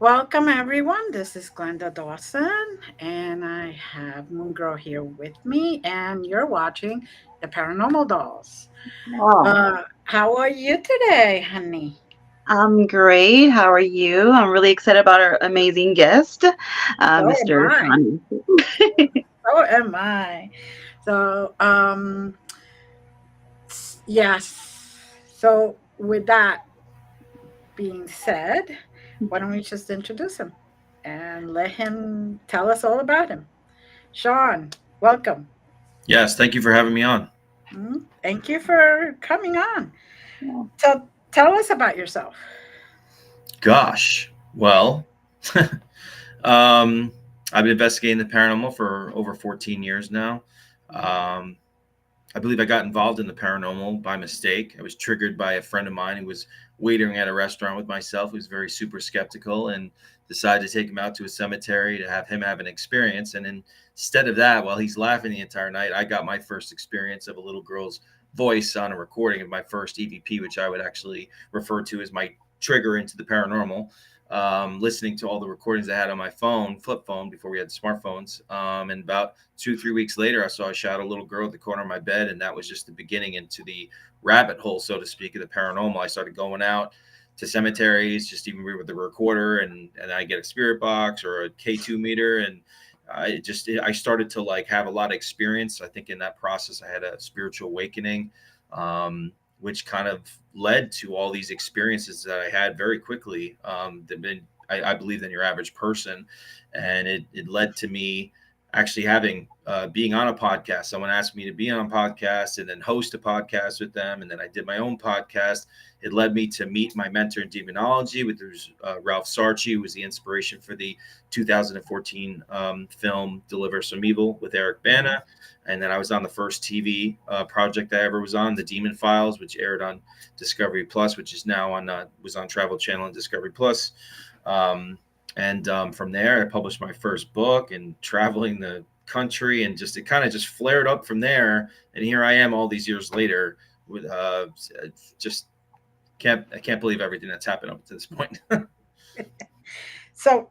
Welcome, everyone. This is Glenda Dawson, and I have Moongirl here with me, and you're watching the Paranormal Dolls. Oh, How are you today, honey? I'm great. How are you? I'm really excited about our amazing guest, So am Mr. I. Sean. So am I. So, yes. So, with that being said, why don't we just introduce him and let him tell us all about him? Sean, welcome. Yes, thank you for having me on. Thank you for coming on. So tell us about yourself. Gosh, well, um, I've been investigating the paranormal for over 14 years now. Um, I believe I got involved in the paranormal by mistake. I was triggered by a friend of mine who was waitering at a restaurant with myself, who was very super skeptical, and decided to take him out to a cemetery to have him have an experience. And instead of that, while he's laughing the entire night, I got my first experience of a little girl's voice on a recording of my first EVP, which I would actually refer to as my trigger into the paranormal. Listening to all the recordings I had on my phone, flip phone, before we had smartphones. And about 2 3 weeks later, I saw a shadow little girl at the corner of my bed, and that was just the beginning into the rabbit hole, so to speak, of the paranormal. I started going out to cemeteries, just even with the recorder, and I get a spirit box or a K2 meter, and I started to like have a lot of experience. I think in that process, I had a spiritual awakening. Which kind of led to all these experiences that I had very quickly. That been, I believe, than your average person, and it led to me actually having being on a podcast. Someone asked me to be on a podcast and then host a podcast with them, and then I did my own podcast. It led me to meet my mentor in demonology, which was Ralph Sarchi, who was the inspiration for the 2014 film "Deliver Some Evil" with Eric Bana. And then I was on the first TV project I ever was on, The Demon Files, which aired on Discovery Plus, which is now on was on Travel Channel and Discovery Plus. And from there, I published my first book and traveling the country, and just it kind of just flared up from there. And here I am, all these years later, with just I can't believe everything that's happened up to this point. So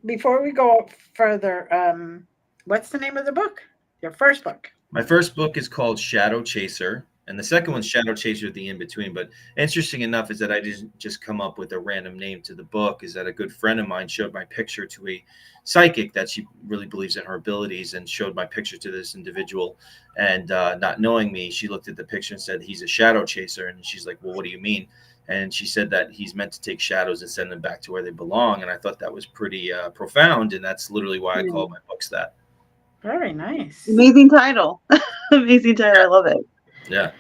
before we go further, what's the name of the book? Your first book. My first book is called Shadow Chaser, and the second one's Shadow Chaser: The In Between. But interesting enough is that I didn't just come up with a random name to the book. Is that a good friend of mine showed my picture to a psychic that she really believes in her abilities, and showed my picture to this individual, and not knowing me, she looked at the picture and said, "He's a shadow chaser," and she's like, "Well, what do you mean?" And she said that he's meant to take shadows and send them back to where they belong. And I thought that was pretty profound, and that's literally why I Yeah. call my books that. Very nice. Amazing title. Amazing title. I love it. Yeah.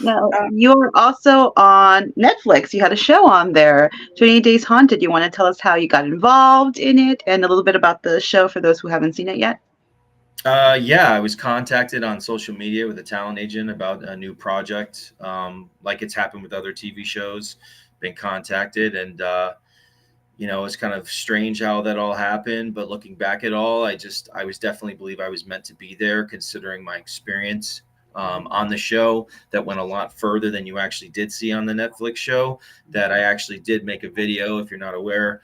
Now, Uh, you are also on Netflix. You had a show on there, 28 Days Haunted. You want to tell us how you got involved in it and a little bit about the show for those who haven't seen it yet? Yeah, I was contacted on social media with a talent agent about a new project. Like it's happened with other TV shows, been contacted, and it's kind of strange how that all happened. But looking back at all, I was definitely believe I was meant to be there, considering my experience on the show that went a lot further than you actually did see on the Netflix show. That I actually did make a video. If you're not aware,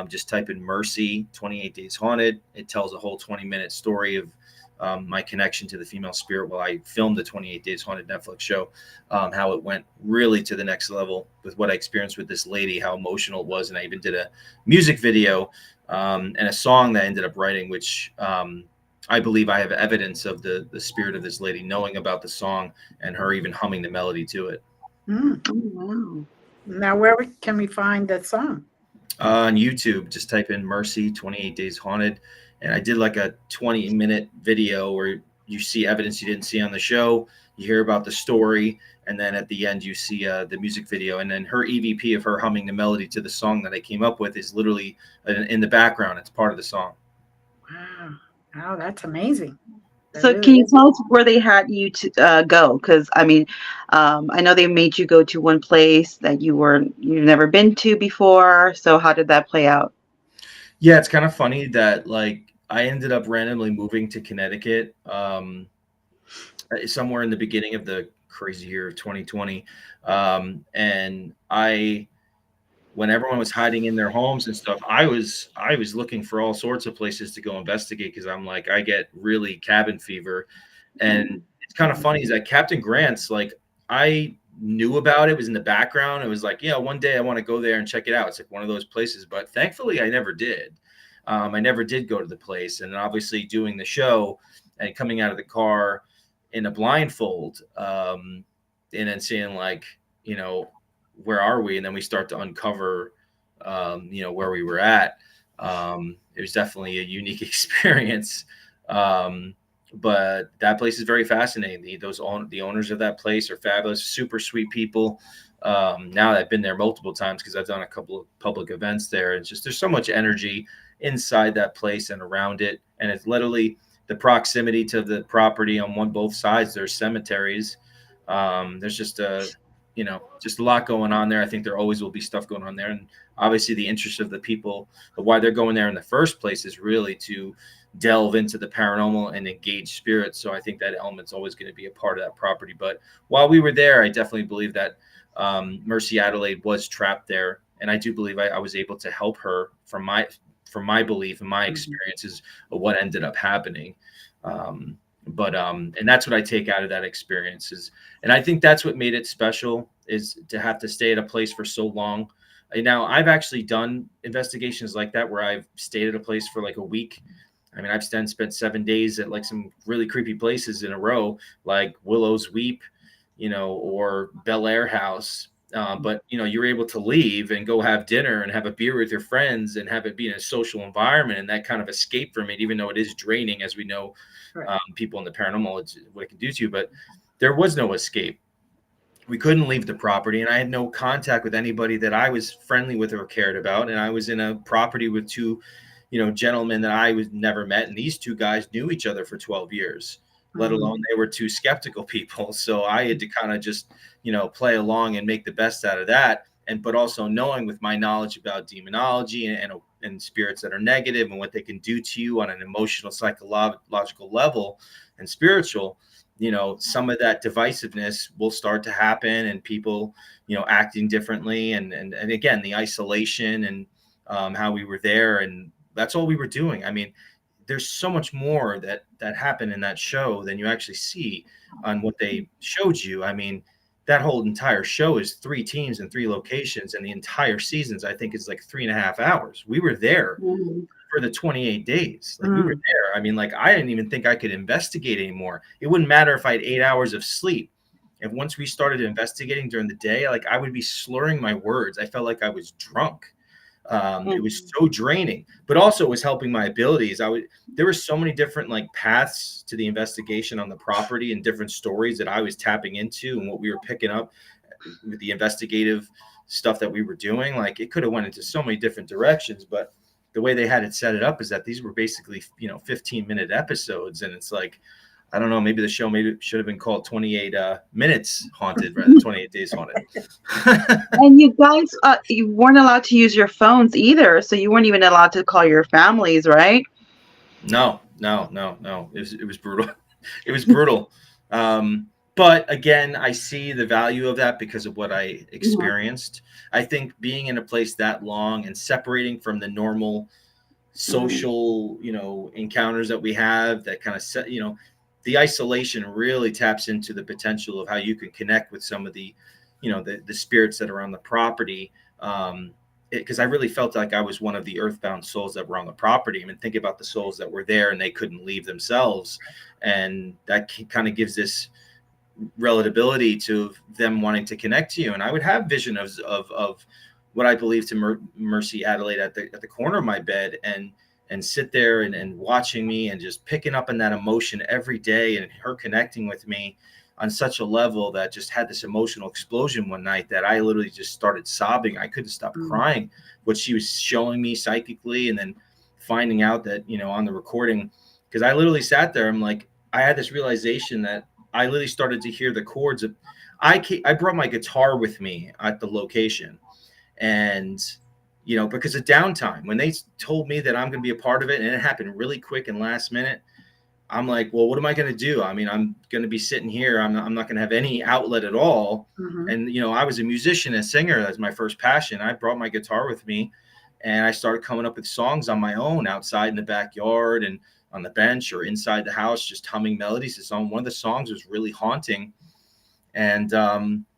just type in Mercy 28 Days Haunted. It tells a whole 20-minute story of my connection to the female spirit while I filmed the 28 Days Haunted Netflix show, how it went really to the next level with what I experienced with this lady, how emotional it was. And I even did a music video and a song that I ended up writing, which I believe I have evidence of the spirit of this lady knowing about the song and her even humming the melody to it. mm. Oh, wow. Now, where can we find that song? On YouTube, just type in Mercy 28 Days Haunted. And I did like a 20-minute video where you see evidence you didn't see on the show. You hear about the story. And then at the end, you see the music video. And then her EVP of her humming the melody to the song that I came up with is literally in the background. It's part of the song. Wow. Wow, that's amazing. That So, really can you is. tell us where they had you to go? Because I mean, I know they made you go to one place that you've never been to before. So, how did that play out? Yeah, it's kind of funny that like I ended up randomly moving to Connecticut somewhere in the beginning of the crazy year of 2020. And I when everyone was hiding in their homes and stuff, I was looking for all sorts of places to go investigate because I'm like, I get really cabin fever. And it's kind of funny is that Captain Grant's like, I knew about it, was in the background. It was like, yeah, one day I want to go there and check it out. It's like one of those places, but thankfully I never did. I never did go to the place. And obviously doing the show and coming out of the car in a blindfold, and then seeing like, you know, where are we? And then we start to uncover, where we were at. It was definitely a unique experience. Um, but that place is very fascinating. The owners of that place are fabulous, super sweet people. Now I've been there multiple times because I've done a couple of public events there. It's just there's so much energy inside that place and around it, and it's literally the proximity to the property on both sides. There's cemeteries. There's just a lot going on there. I think there always will be stuff going on there, and obviously the interest of the people of why they're going there in the first place is really to delve into the paranormal and engage spirits. So I think that element's always going to be a part of that property. But while we were there, I definitely believe that Mercy Adelaide was trapped there, and I do believe I was able to help her from my belief and my experiences of what ended up happening. And that's what I take out of that experience is, and I think that's what made it special is to have to stay at a place for so long. And now I've actually done investigations like that where I've stayed at a place for like a week. I mean, I've spent 7 days at like some really creepy places in a row, like Willow's Weep, or Bel Air House. But you're able to leave and go have dinner and have a beer with your friends and have it be in a social environment and that kind of escape from it, even though it is draining, as we know, Right. people in the paranormal, it's what it can do to you. But there was no escape. We couldn't leave the property, and I had no contact with anybody that I was friendly with or cared about. And I was in a property with two, gentlemen that I was never met, and these two guys knew each other for 12 years. Let alone they were two skeptical people. So I had to kind of just, play along and make the best out of that. And but also knowing with my knowledge about demonology and spirits that are negative and what they can do to you on an emotional, psychological level and spiritual, some of that divisiveness will start to happen and people, acting differently. And again, the isolation and how we were there. And that's all we were doing. I mean, there's so much more that happened in that show than you actually see on what they showed you. I mean, that whole entire show is 3 teams and 3 locations, and the entire seasons I think is like 3.5 hours. We were there for the 28 days. Like we were there. I mean, like I didn't even think I could investigate anymore. It wouldn't matter if I had 8 hours of sleep. And once we started investigating during the day, like I would be slurring my words. I felt like I was drunk. It was so draining, but also it was helping my abilities. There were so many different like paths to the investigation on the property and different stories that I was tapping into and what we were picking up with the investigative stuff that we were doing. Like it could have went into so many different directions, but the way they had it set it up is that these were basically, 15-minute episodes. And it's like, I don't know, maybe the show should have been called 28 minutes haunted rather than 28 days haunted. And you guys, you weren't allowed to use your phones either, so you weren't even allowed to call your families, right? No. It was brutal. It was brutal. But again, I see the value of that because of what I experienced. I think being in a place that long and separating from the normal social, encounters that we have that kind of set, the isolation really taps into the potential of how you can connect with some of the, the spirits that are on the property. Because I really felt like I was one of the earthbound souls that were on the property. I mean, think about the souls that were there and they couldn't leave themselves. And that kind of gives this relatability to them wanting to connect to you. And I would have vision of what I believe to Mercy Adelaide at the corner of my bed and sit there and watching me and just picking up on that emotion every day and her connecting with me on such a level that just had this emotional explosion one night that I literally just started sobbing. I couldn't stop crying what she was showing me psychically. And then finding out that, on the recording, because I literally sat there, I'm like, I had this realization that I literally started to hear the chords of, I brought my guitar with me at the location. And, because of downtime, when they told me that I'm going to be a part of it and it happened really quick and last minute, I'm like, well, what am I going to do? I mean, I'm going to be sitting here. I'm not going to have any outlet at all. Mm-hmm. And, I was a musician, a singer. That's my first passion. I brought my guitar with me and I started coming up with songs on my own outside in the backyard and on the bench or inside the house, just humming melodies to song. One of the songs was really haunting. And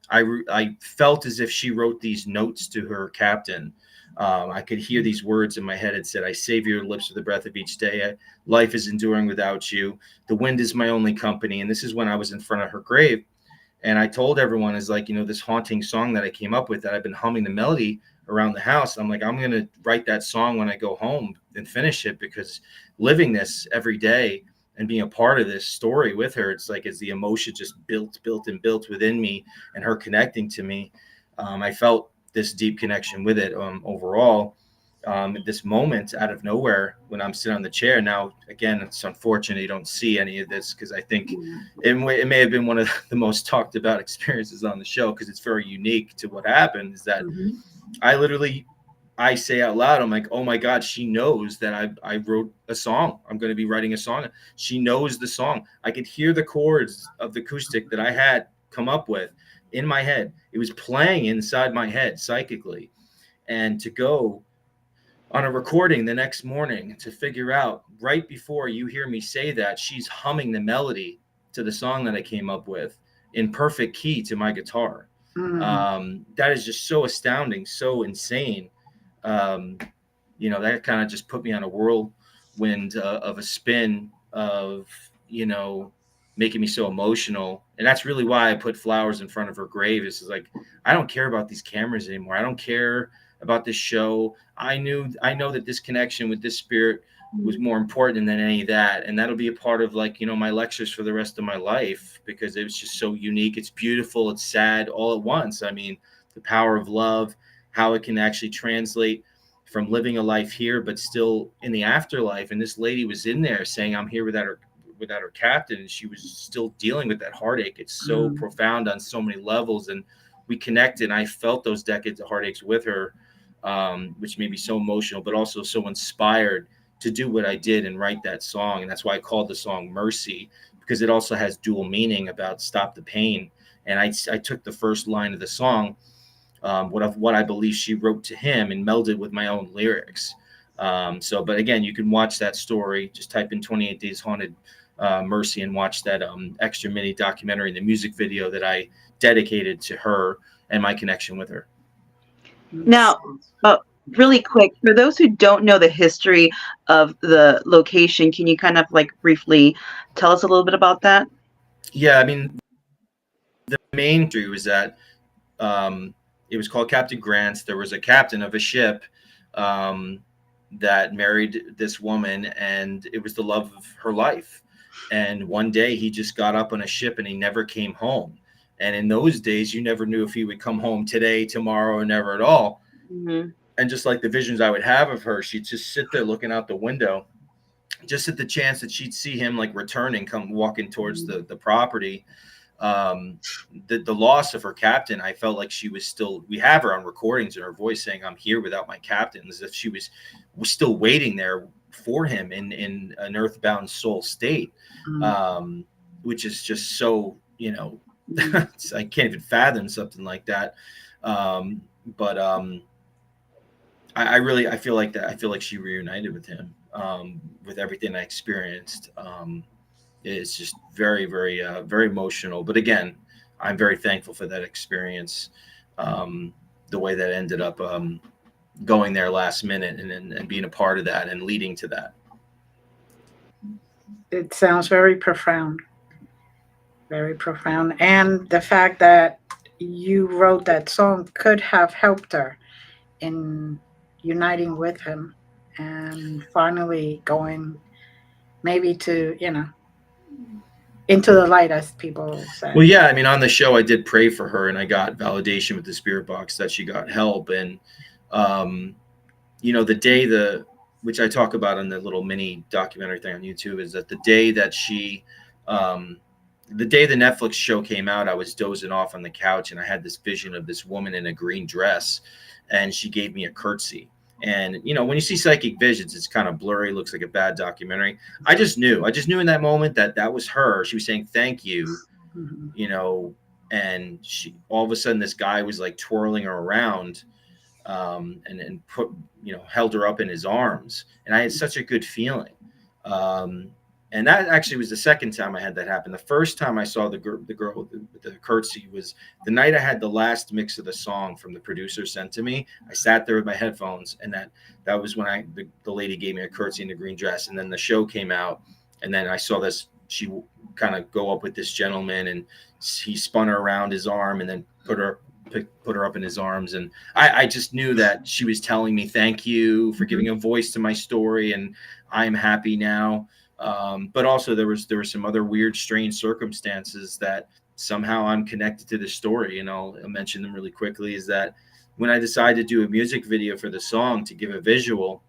I felt as if she wrote these notes to her captain. I could hear these words in my head. It said, I save your lips with the breath of each day. Life is enduring without you. The wind is my only company. And this is when I was in front of her grave. And I told everyone, is like, this haunting song that I came up with that I've been humming the melody around the house. I'm like, I'm going to write that song when I go home and finish it, because living this every day and being a part of this story with her, it's like, as the emotion just built within me and her connecting to me, I felt this deep connection with it overall. At this moment out of nowhere when I'm sitting on the chair. Now, again, it's unfortunate you don't see any of this, because I think it may have been one of the most talked about experiences on the show, because it's very unique to what happened. Is that I say out loud, I'm like, oh my God, she knows that I wrote a song. I'm going to be writing a song. She knows the song. I could hear the chords of the acoustic that I had come up with in my head. It was playing inside my head psychically. And to go on a recording the next morning to figure out right before you hear me say that, she's humming the melody to the song that I came up with in perfect key to my guitar. That is just so astounding, so insane. That kind of just put me on a whirlwind of a spin of, making me so emotional. And that's really why I put flowers in front of her grave. Is like, I don't care about these cameras anymore. I don't care about this show. I know that this connection with this spirit was more important than any of that. And that'll be a part of, like, my lectures for the rest of my life, because it was just so unique. It's beautiful. It's sad all at once. I mean, the power of love, how it can actually translate from living a life here, but still in the afterlife. And this lady was in there saying, I'm here without her captain. And she was still dealing with that heartache. It's so profound on so many levels. And we connected, and I felt those decades of heartaches with her, which made me so emotional, but also so inspired to do what I did and write that song. And that's why I called the song Mercy, because it also has dual meaning about stop the pain. And I took the first line of the song, what I believe she wrote to him, and melded with my own lyrics. But again, you can watch that story. Just type in 28 Days Haunted Mercy and watch that extra mini documentary and the music video that I dedicated to her and my connection with her. Now, really quick, for those who don't know the history of the location, can you kind of like briefly tell us a little bit about that? Yeah, I mean, the main truth was that it was called Captain Grant's. There was a captain of a ship that married this woman, and it was the love of her life. And one day he just got up on a ship and he never came home. And in those days, you never knew if he would come home today, tomorrow, or never at all. Mm-hmm. And just like the visions I would have of her, she'd just sit there looking out the window, just at the chance that she'd see him like returning, come walking towards the property. The loss of her captain, I felt like she was still, we have her on recordings in her voice saying, I'm here without my captain, as if she was still waiting there for him in an earthbound soul state, which is just so, I can't even fathom something like that. I feel like that. I feel like she reunited with him, with everything I experienced. It's just very, very, very emotional. But again, I'm very thankful for that experience. The way that ended up going there last minute and being a part of that and leading to that. It sounds very profound. Very profound. And the fact that you wrote that song could have helped her in uniting with him and finally going maybe to, into the light, as people say. Well, yeah, I mean, on the show, I did pray for her, and I got validation with the spirit box that she got help. And, the day which I talk about in the little mini documentary thing on YouTube, is that the day that the day the Netflix show came out, I was dozing off on the couch, and I had this vision of this woman in a green dress, and she gave me a curtsy. And when you see psychic visions, it's kind of blurry, looks like a bad documentary. I just knew in that moment that that was her. She was saying thank you, Mhm. and she, all of a sudden, this guy was like twirling her around, and put, held her up in his arms, and I had such a good feeling. Um, and that actually was the second time I had that happen. The first time I saw the girl with the curtsy was the night I had the last mix of the song from the producer sent to me. I sat there with my headphones, and that was when the lady gave me a curtsy in the green dress, and then the show came out, and then I saw this, she kind of go up with this gentleman, and he spun her around his arm, and then put her up in his arms, and I just knew that she was telling me thank you for giving a voice to my story, and I'm happy now. But also there were some other weird, strange circumstances that somehow I'm connected to this story, and I'll mention them really quickly. Is that when I decided to do a music video for the song to give a visual,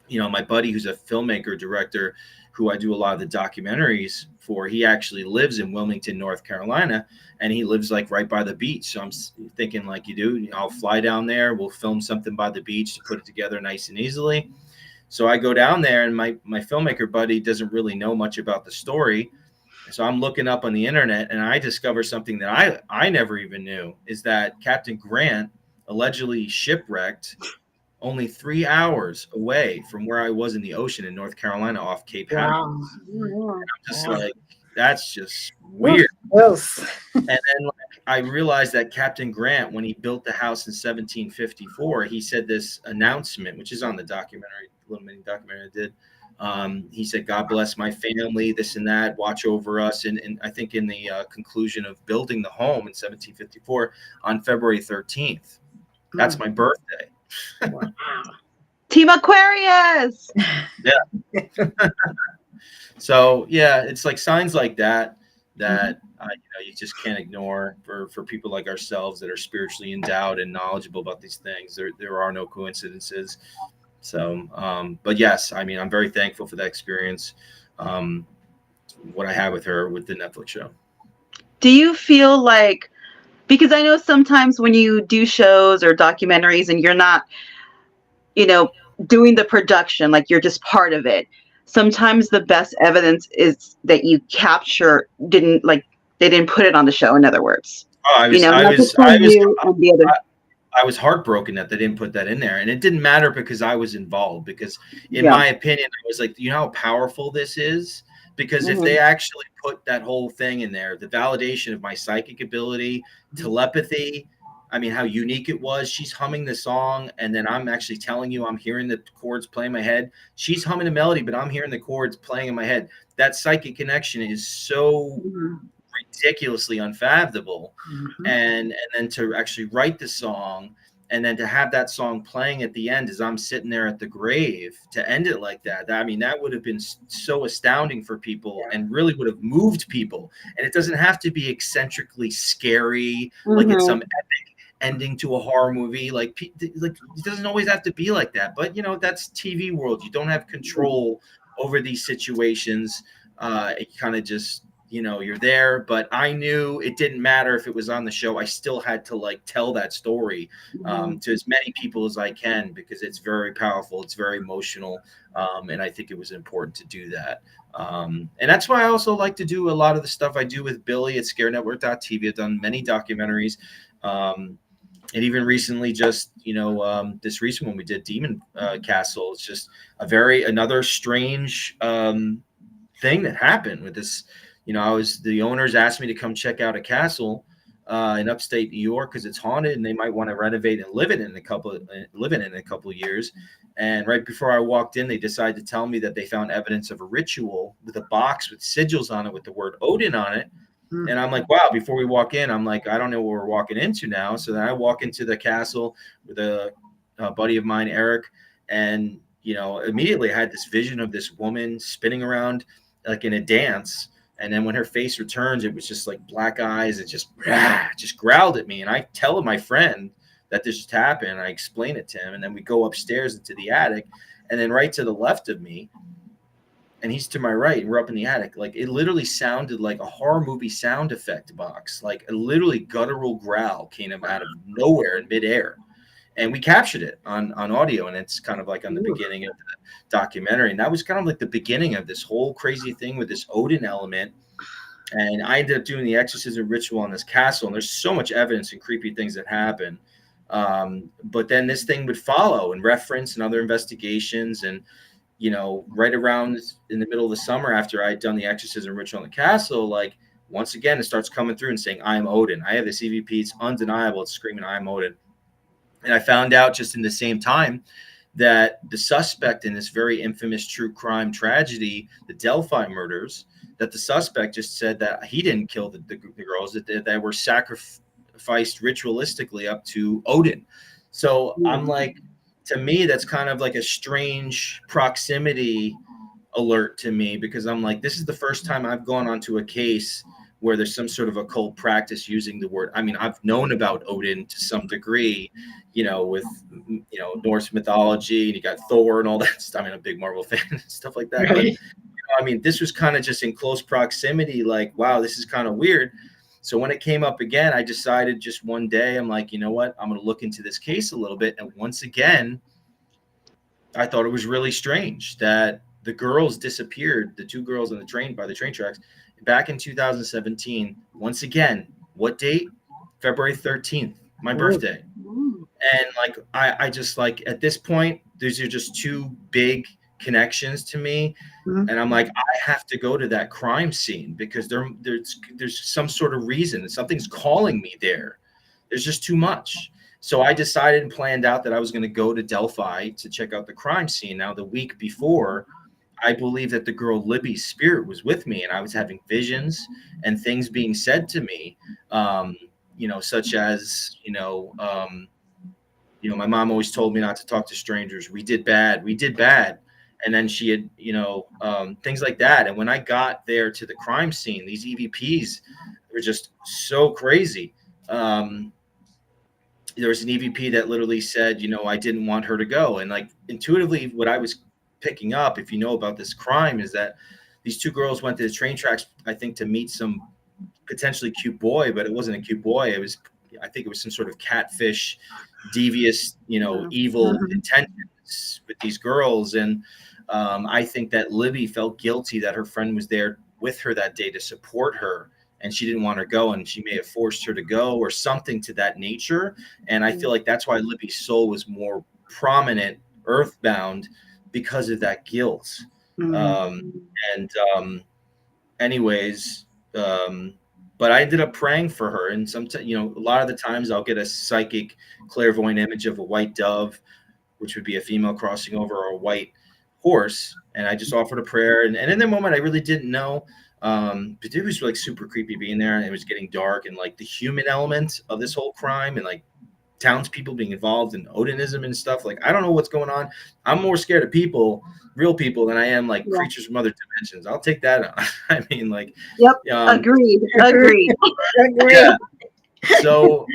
my buddy who's a filmmaker director who I do a lot of the documentaries for, he actually lives in Wilmington, North Carolina, and he lives like right by the beach. So I'm thinking, like you do, I'll fly down there, we'll film something by the beach to put it together nice and easily. So I go down there, and my filmmaker buddy doesn't really know much about the story. So I'm looking up on the internet, and I discover something that I never even knew, is that Captain Grant allegedly shipwrecked only 3 hours away from where I was in the ocean in North Carolina off Cape Hatteras. Wow. I'm just like, that's just Oof, weird. yes. And then like, I realized that Captain Grant, when he built the house in 1754, he said this announcement, which is on the documentary, little mini documentary I did. He said, "God bless my family, this and that, watch over us." And I think in the conclusion of building the home in 1754 on February 13th, that's my birthday. Wow. Team Aquarius. So yeah, it's like signs like that you just can't ignore for people like ourselves that are spiritually endowed and knowledgeable about these things. There are no coincidences. So, but yes, I mean, I'm very thankful for that experience. What I had with her with the Netflix show. Do you feel like, because I know sometimes when you do shows or documentaries and you're not, doing the production, like you're just part of it, sometimes the best evidence is that you capture they didn't put it on the show, in other words. Oh, Not just for you and the other. I was heartbroken that they didn't put that in there, and it didn't matter because I was involved. Because in Yeah. my opinion, I was like, how powerful this is. Because if they actually put that whole thing in there, the validation of my psychic ability, telepathy, I mean, how unique it was. She's humming the song, and then I'm actually telling you I'm hearing the chords playing in my head. She's humming the melody, but I'm hearing the chords playing in my head. That psychic connection is so ridiculously unfathomable. And then to actually write the song, and then to have that song playing at the end as I'm sitting there at the grave, to end it like that, I mean, that would have been so astounding for people and really would have moved people. And it doesn't have to be eccentrically scary, like it's some epic ending to a horror movie. Like it doesn't always have to be like that. But, that's TV world. You don't have control over these situations. It kind of just, you're there. But I knew it didn't matter if it was on the show. I still had to tell that story to as many people as I can, because it's very powerful. It's very emotional. And I think it was important to do that. And that's why I also like to do a lot of the stuff I do with Billy at scarenetwork.tv. I've done many documentaries. And even recently, just this recent one we did, Demon Castle. It's just another strange thing that happened with this. The owners asked me to come check out a castle in upstate New York because it's haunted and they might want to renovate and live in it in a couple of years. And right before I walked in, they decided to tell me that they found evidence of a ritual with a box with sigils on it with the word Odin on it. And I'm like, wow, before we walk in, I'm like, I don't know what we're walking into now. So then I walk into the castle with a buddy of mine, Eric. And, immediately I had this vision of this woman spinning around like in a dance. And then when her face returns, it was just like black eyes. It just growled at me. And I tell my friend that this just happened. I explain it to him. And then we go upstairs into the attic. And then right to the left of me, and he's to my right, and we're up in the attic. Like it literally sounded like a horror movie sound effect box. Like a literally guttural growl came out of nowhere in midair. and we captured it on audio, and it's kind of like on the beginning of the documentary, and that was kind of like the beginning of this whole crazy thing with this Odin element. And I ended up doing the exorcism ritual on this castle, and there's so much evidence and creepy things that happen. But then this thing would follow and reference and other investigations, and right around in the middle of the summer after I had done the exorcism ritual on the castle, like once again it starts coming through and saying, "I'm Odin." I have this EVP; it's undeniable. It's screaming, "I'm Odin." And I found out just in the same time that the suspect in this very infamous true crime tragedy, the Delphi murders, that the suspect just said that he didn't kill the girls, that were sacrificed ritualistically up to Odin. So I'm like, to me, that's kind of like a strange proximity alert to me, because I'm like, this is the first time I've gone onto a case where there's some sort of occult practice using the word. I mean, I've known about Odin to some degree, with Norse mythology, and you got Thor and all that stuff. I mean, I'm a big Marvel fan and stuff like that. Right. But I mean, this was kind of just in close proximity, like, wow, this is kind of weird. So when it came up again, I decided just one day, I'm like, you know what, I'm going to look into this case a little bit. And once again, I thought it was really strange that the girls disappeared, the two girls on the train, by the train tracks, back in 2017. Once again, what date? February 13th, my birthday. And like, I just like, at this point, these are just two big connections to me. And I'm like, I have to go to that crime scene, because there's some sort of reason. Something's calling me there. There's just too much. So I decided and planned out that I was going to go to Delphi to check out the crime scene. Now, the week before, I believe that the girl Libby's spirit was with me, and I was having visions and things being said to me, such as, my mom always told me not to talk to strangers. We did bad. And then she had, things like that. And when I got there to the crime scene, these EVPs were just so crazy. There was an EVP that literally said, I didn't want her to go. And like, intuitively, what I was picking up, if you know about this crime, is that these two girls went to the train tracks, I think, to meet some potentially cute boy, but it wasn't a cute boy. I think it was some sort of catfish, devious, evil intentions with these girls. And I think that Libby felt guilty that her friend was there with her that day to support her, and she didn't want her to go, and she may have forced her to go or something to that nature. And I feel like that's why Libby's soul was more prominent, earthbound, because of that guilt. Anyways, but I ended up praying for her, and a lot of the times I'll get a psychic clairvoyant image of a white dove, which would be a female crossing over, or a white horse, and I just offered a prayer. And in the moment, I really didn't know, but it was like super creepy being there, and it was getting dark, and like the human element of this whole crime, and like townspeople being involved in Odinism and stuff. Like, I don't know what's going on. I'm more scared of people, real people, than I am like creatures from other dimensions. I'll take that on. I mean, like, agreed. Yeah. So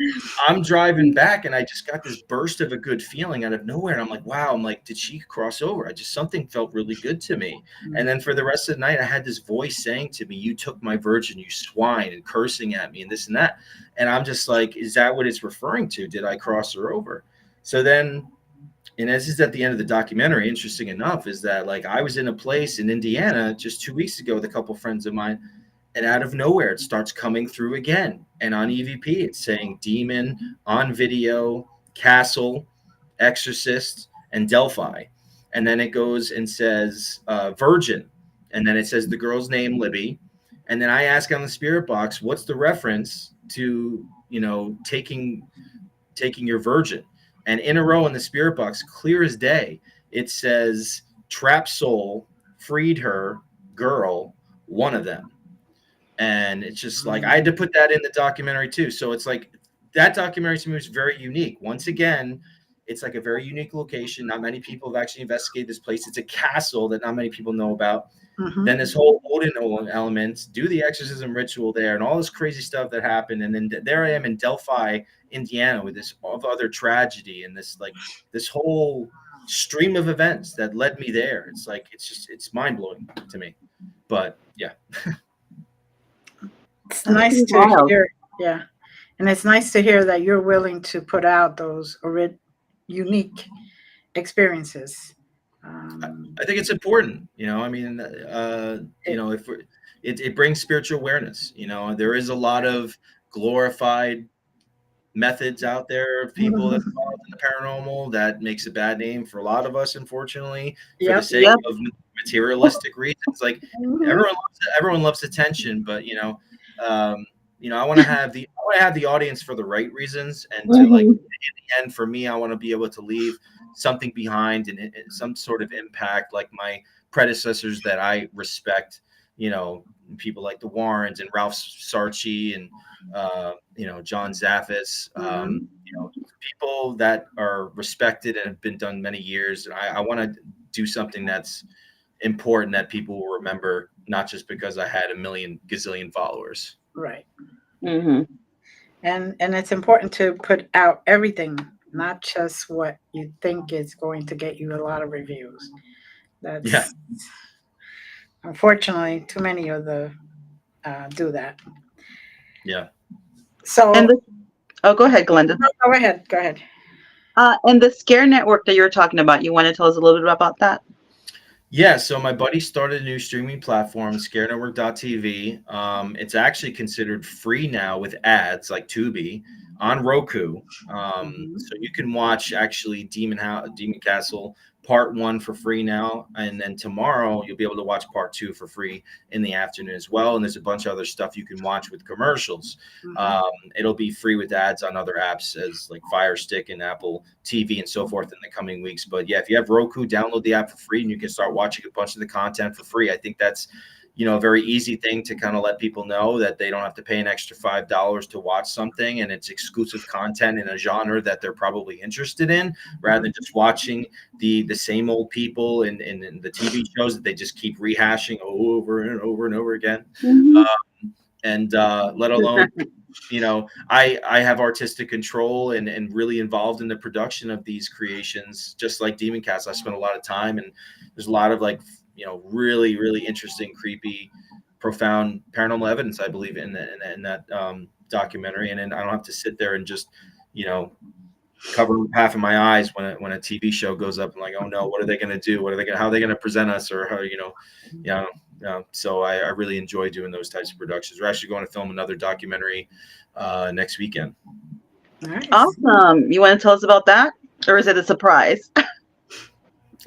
I'm driving back, and I just got this burst of a good feeling out of nowhere. And I'm like, wow, did she cross over? Something felt really good to me. And then for the rest of the night, I had this voice saying to me, "You took my virgin, you swine," and cursing at me and this and that. And I'm just like, is that what it's referring to? Did I cross her over? So then, and this is at the end of the documentary, interesting enough, is that like I was in a place in Indiana just 2 weeks ago with a couple friends of mine, and out of nowhere, it starts coming through again. And on EVP, it's saying demon, on video, castle, exorcist, and Delphi. And then it goes and says virgin. And then it says the girl's name, Libby. And then I ask on the spirit box, what's the reference to, taking your virgin? And in a row in the spirit box, clear as day, it says trap soul, freed her, girl, one of them. And it's just like, I had to put that in the documentary too. So it's like, that documentary to me was very unique. Once again, it's like a very unique location. Not many people have actually investigated this place. It's a castle that not many people know about. Then this whole Odin element, do the exorcism ritual there, and all this crazy stuff that happened. And then there I am in Delphi, Indiana, with this other tragedy and this whole stream of events that led me there. It's like, it's mind blowing to me. But yeah. It's nice to hear. Yeah. And it's nice to hear that you're willing to put out those unique experiences. I Um, I think it's important, I mean, it, if it brings spiritual awareness. There is a lot of glorified methods out there of people that are involved in the paranormal that makes a bad name for a lot of us, unfortunately, for the yep. sake Yep. of materialistic reasons. Like Mhm. everyone loves attention, but I want to have the audience for the right reasons, and to like Hmm. and for me, I want to be able to leave something behind and some sort of impact, like my predecessors that I respect. People like the Warrens and Ralph Sarchi and John Zaffis. Mhm. People that are respected and have been done many years. And I want to do something that's important that people will remember, not just because I had a million gazillion followers. Right. Hmm. And it's important to put out everything, not just what you think is going to get you a lot of reviews. Yeah, That's unfortunately too many of the do that. yeah. And So oh, go ahead, Glenda. no, go ahead, go ahead. And the Scare Network that you were talking about, you want to tell us a little bit about that? Yeah, so my buddy started a new streaming platform, scarenetwork.tv. It's actually considered free now with ads like Tubi on Roku. Mhm. So you can watch actually Demon Castle Part 1 for free now, and then tomorrow you'll be able to watch Part 2 for free in the afternoon as well. And there's a bunch of other stuff you can watch with commercials. Mhm. Um, It'll be free with ads on other apps as like Fire Stick and Apple TV and so forth in the coming weeks. But yeah, if you have Roku, download the app for free and you can start watching a bunch of the content for free. I think that's a very easy thing to kind of let people know that they don't have to pay an extra $5 to watch something, and it's exclusive content in a genre that they're probably interested in, rather than just watching the same old people in the TV shows that they just keep rehashing over and over and over again. Hmm. And let alone, I have artistic control and really involved in the production of these creations, just like Demon Cast. I spent a lot of time, and there's a lot of like really really interesting, creepy, profound paranormal evidence, I believe, in that documentary. And then I don't have to sit there and just you know cover half of my eyes when a TV show goes up and like, oh no, what are they going to do? How are they going to present us? Or how, yeah. So I really enjoy doing those types of productions. We're actually going to film another documentary next weekend. Nice. Awesome. You want to tell us about that? Or is it a surprise?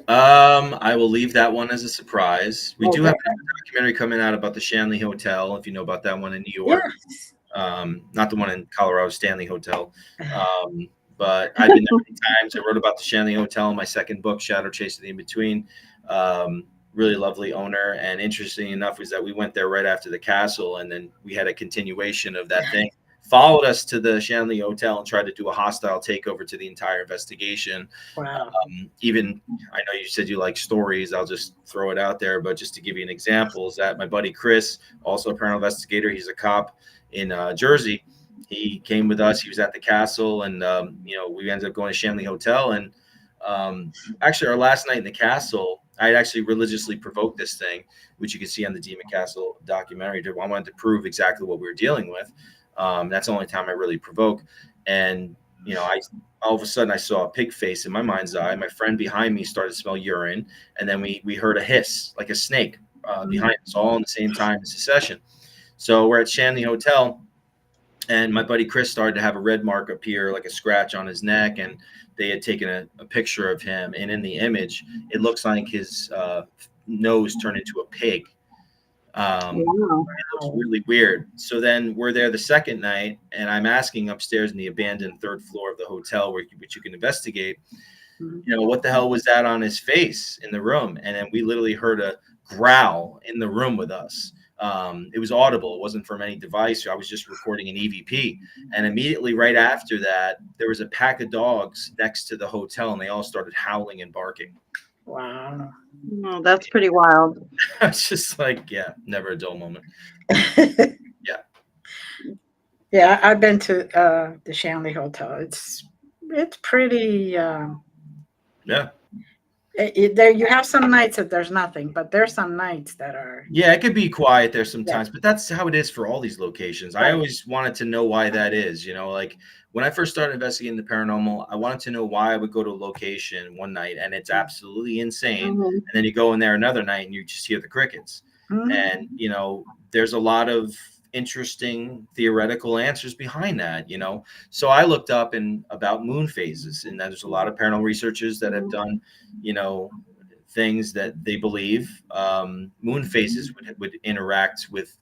I will leave that one as a surprise. We do Okay. have another documentary coming out about the Shanley Hotel, if you know about that one in New York. Yes. Not the one in Colorado, Stanley Hotel. Um, but I've been there many times. I wrote about the Shanley Hotel in my second book, Shadow Chase of the In-Between. Really lovely owner. And interesting enough was that we went there right after the castle, and then we had a continuation of that thing. Followed us to the Shanley Hotel and tried to do a hostile takeover to the entire investigation. Wow. Even, I know you said you like stories. I'll just throw it out there. But just to give you an example, is that my buddy Chris, also a paranormal investigator, he's a cop in Jersey. He came with us. He was at the castle, and we ended up going to Shanley Hotel. And actually, our last night in the castle, I had actually religiously provoked this thing, which you can see on the Demon Castle documentary. I wanted to prove exactly what we were dealing with. That's the only time I really provoke. And I all of a sudden I saw a pig face in my mind's eye. My friend behind me started to smell urine, and then we heard a hiss like a snake behind us, all in the same time in succession. So we're at Shanley Hotel, and my buddy Chris started to have a red mark appear, like a scratch on his neck, and they had taken a picture of him, and in the image, it looks like his nose turned into a pig. Wow. It looks really weird. So then we're there the second night, and I'm asking upstairs in the abandoned third floor of the hotel, which you can investigate, what the hell was that on his face in the room? And then we literally heard a growl in the room with us. It was audible. It wasn't from any device. I was just recording an EVP. And immediately right after that, there was a pack of dogs next to the hotel, and they all started howling and barking. Wow. Oh, that's pretty wild. I was just like, yeah, never a dull moment. Yeah. Yeah, I've been to the Shanley Hotel. It's pretty Yeah. There you have some nights that there's nothing, but there's some nights that are, Yeah, it could be quiet there yeah, sometimes, but that's how it is for all these locations. I right. always wanted to know why that is. Like when I first started investigating the paranormal, I wanted to know why I would go to a location one night and it's absolutely insane. Mhm. And then you go in there another night and you just hear the crickets. Mhm. And, there's a lot of interesting theoretical answers behind that. So I looked up about moon phases, and there's a lot of paranormal researchers that have done, you know, things that they believe moon phases would interact with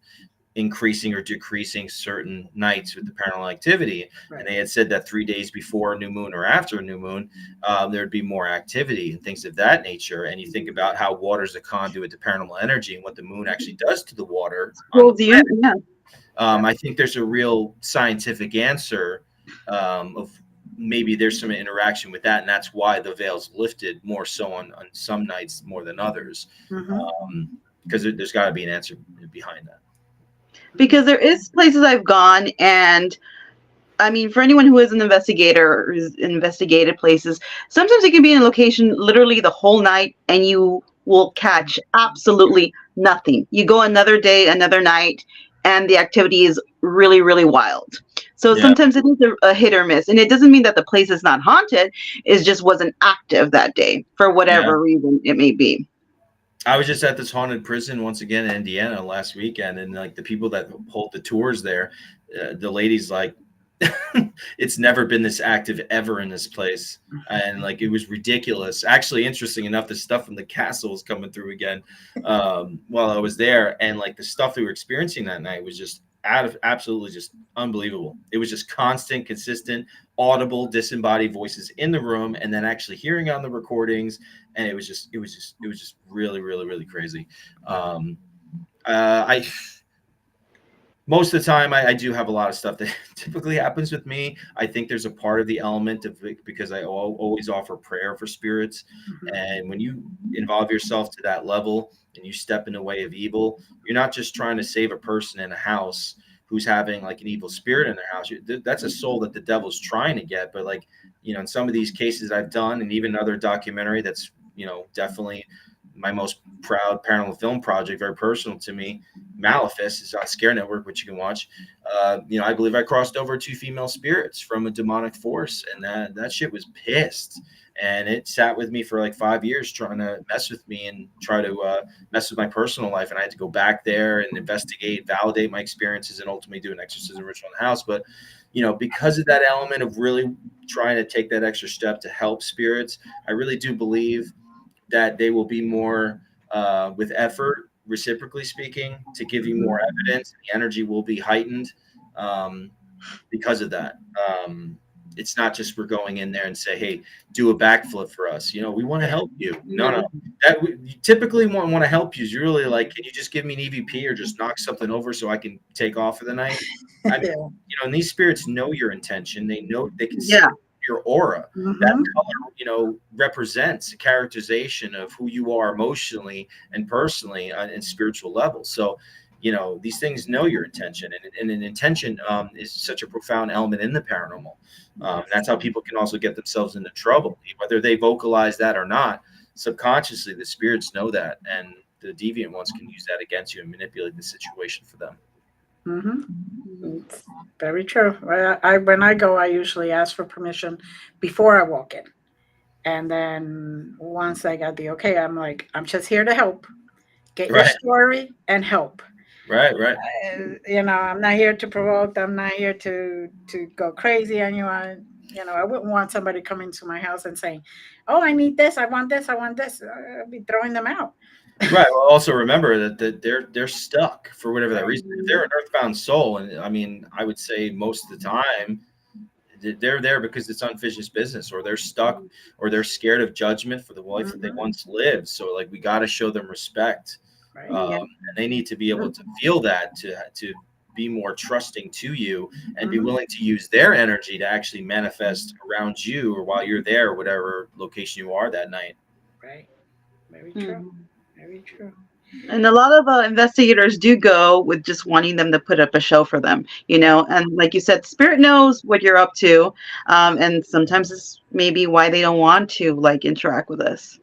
increasing or decreasing certain nights with the paranormal activity. And Right. they had said that 3 days before a new moon or after a new moon, there'd be more activity and things of that nature. And you think about how water's a conduit to paranormal energy and what the moon actually does to the water on the Pulls you, yeah. Yeah. I think there's a real scientific answer of maybe there's some interaction with that, and that's why the veil's lifted more so on some nights more than others, Mhm. because there's got to be an answer behind that. Because there is places I've gone, and I mean, for anyone who is an investigator or has investigated places, sometimes you can be in a location literally the whole night and you will catch absolutely nothing. You go another day, another night, and the activity is really, really wild. So Yeah, sometimes it is a hit or miss. And it doesn't mean that the place is not haunted, it just wasn't active that day for yeah. whatever reason it may be. I was just at this haunted prison once again in Indiana last weekend, and like the people that hold the tours there, the ladies like, it's never been this active ever in this place, and like it was ridiculous. Actually, interesting enough, the stuff from the castle was coming through again while I was there, and like the stuff we were experiencing that night was just absolutely just unbelievable. It was just constant, consistent, audible, disembodied voices in the room, and then actually hearing on the recordings, and it was just really, really, really crazy. I Most of the time I do have a lot of stuff that typically happens with me. I think there's a part of the element of it because I always offer prayer for spirits. Mhm. And when you involve yourself to that level and you step in the way of evil, you're not just trying to save a person in a house who's having like an evil spirit in their house. That's a soul that the devil's trying to get. But like, in some of these cases I've done, and even another documentary that's, definitely my most proud paranormal film project, very personal to me, Malefist, is on Scare Network, which you can watch. I believe I crossed over two female spirits from a demonic force, and that shit was pissed, and it sat with me for like 5 years trying to mess with me and try to mess with my personal life. And I had to go back there and investigate, validate my experiences, and ultimately do an exorcism ritual in the house. But because of that element of really trying to take that extra step to help spirits, I really do believe that they will be more with effort, reciprocally speaking, to give you more evidence. The energy will be heightened um, because of that. It's not just we're going in there and say, "Hey, do a backflip for us." We want to Yeah. help you. No, Yeah. no. That you typically want to help you is really like, can you just give me an EVP or just knock something over so I can take off for the night? I mean, Yeah. and these spirits know your intention. They know they can see Yeah. your aura. That Mhm. color, represents a characterization of who you are emotionally and personally and spiritual level. So, these things know your intention, and an intention is such a profound element in the paranormal. That's how people can also get themselves into trouble, whether they vocalize that or not. Subconsciously, the spirits know that, and the deviant ones can use that against you and manipulate the situation for them. Mhm. It's very true. I when I go, I usually ask for permission before I walk in, and then once I got the okay, I'm like, I'm just here to help. Get your Right, story and help. right, right. I'm not here to provoke. I'm not here to go crazy on you. I wouldn't want somebody coming to my house and saying, "Oh, I need this. I want this. I want this." I'd be throwing them out. Right. Well, also remember that they're stuck for whatever that Right. reason. If they're an earthbound soul, and I mean, I would say most of the time they're there because it's unfinished business, or they're stuck, or they're scared of judgment for the life that they Mhm. once lived. So, like, we got to show them respect, Right. and they need to be able to feel that to be more trusting to you and be Mhm. willing to use their energy to actually manifest around you or while you're there, whatever location you are that night. Right. Very true. Mhm. Very true. And a lot of investigators do go with just wanting them to put up a show for them, Right. and like you said, spirit knows what you're up to, and sometimes it's maybe why they don't want to like interact with us.